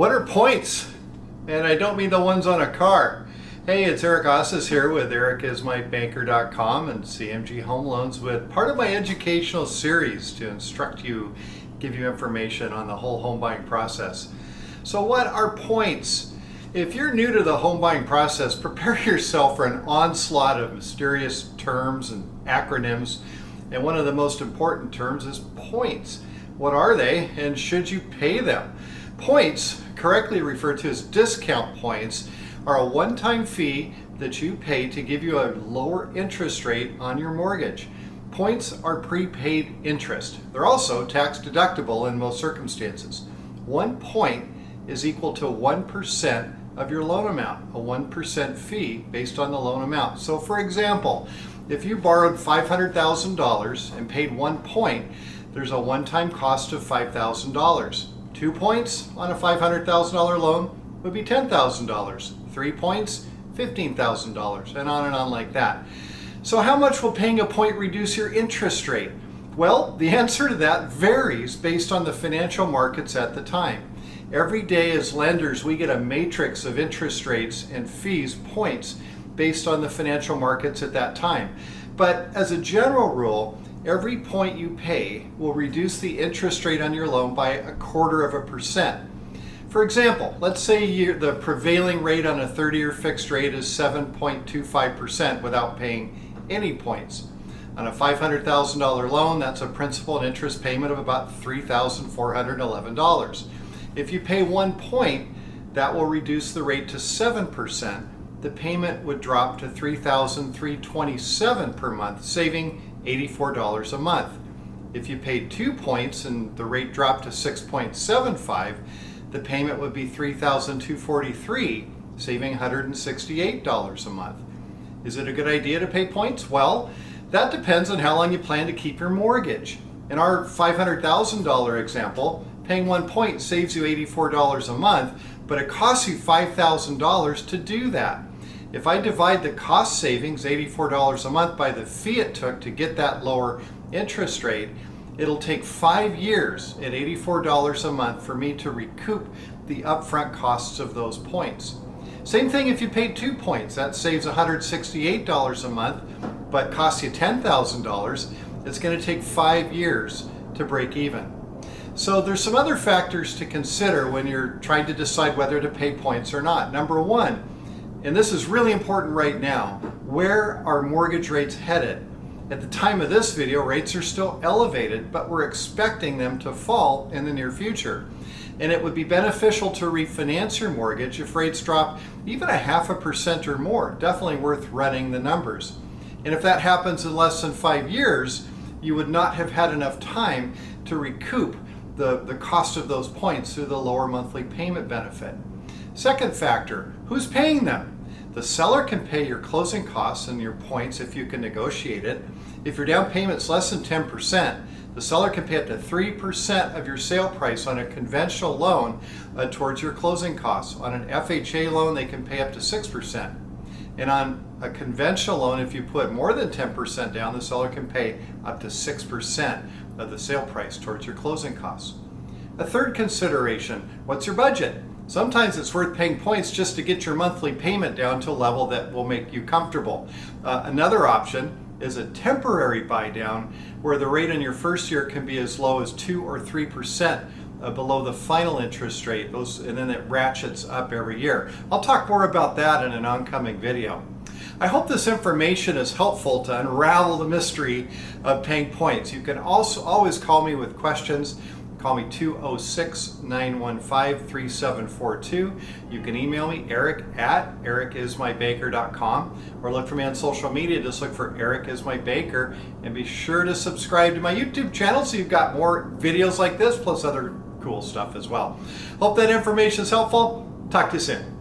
What are points? And I don't mean the ones on a car. Hey, it's Eric Ossis here with ericismybanker.com and CMG Home Loans with part of my educational series to instruct you, give you information on the whole home buying process. So what are points? If you're new to the home buying process, prepare yourself for an onslaught of mysterious terms and acronyms. And one of the most important terms is points. What are they and should you pay them? Points, correctly referred to as discount points, are a one-time fee that you pay to give you a lower interest rate on your mortgage. Points are prepaid interest. They're also tax deductible in most circumstances. 1 point is equal to 1% of your loan amount, a 1% fee based on the loan amount. So for example, if you borrowed $500,000 and paid 1 point, there's a one-time cost of $5,000. 2 points on a $500,000 loan would be $10,000. 3 points, $15,000, and on like that. So how much will paying a point reduce your interest rate? Well, the answer to that varies based on the financial markets at the time. Every day as lenders, we get a matrix of interest rates and fees, points, based on the financial markets at that time. But as a general rule, every point you pay will reduce the interest rate on your loan by 1/4%. For example, let's say the prevailing rate on a 30-year fixed rate is 7.25% without paying any points. On a $500,000 loan, that's a principal and interest payment of about $3,411. If you pay 1 point, that will reduce the rate to 7%. The payment would drop to $3,327 per month, saving $84 a month. If you paid 2 points and the rate dropped to 6.75, the payment would be $3,243, saving $168 a month. Is it a good idea to pay points? Well, that depends on how long you plan to keep your mortgage. In our $500,000 example, paying 1 point saves you $84 a month, but it costs you $5,000 to do that. If I divide the cost savings, $84 a month, by the fee it took to get that lower interest rate, it'll take 5 years at $84 a month for me to recoup the upfront costs of those points. Same thing if you paid 2 points. That saves $168 a month, but costs you $10,000. It's going to take 5 years to break even. So there's some other factors to consider when you're trying to decide whether to pay points or not. Number one, and this is really important right now, where are mortgage rates headed? At the time of this video, rates are still elevated, but we're expecting them to fall in the near future. And it would be beneficial to refinance your mortgage if rates drop even 0.5% or more. Definitely worth running the numbers. And if that happens in less than 5 years, you would not have had enough time to recoup the cost of those points through the lower monthly payment benefit. Second factor, who's paying them? The seller can pay your closing costs and your points if you can negotiate it. If your down payment's less than 10%, the seller can pay up to 3% of your sale price on a conventional loan towards your closing costs. On an FHA loan, they can pay up to 6%. And on a conventional loan, if you put more than 10% down, the seller can pay up to 6% of the sale price towards your closing costs. A third consideration, what's your budget? Sometimes it's worth paying points just to get your monthly payment down to a level that will make you comfortable. Another option is a temporary buy down where the rate in your first year can be as low as 2 or 3% below the final interest rate, and then it ratchets up every year. I'll talk more about that in an oncoming video. I hope this information is helpful to unravel the mystery of paying points. You can also always call me with questions. Call me 206-915-3742. You can email me, eric@ericismybanker.com, or look for me on social media. Just look for Eric is my banker, and be sure to subscribe to my YouTube channel so you've got more videos like this, plus other cool stuff as well. Hope that information is helpful. Talk to you soon.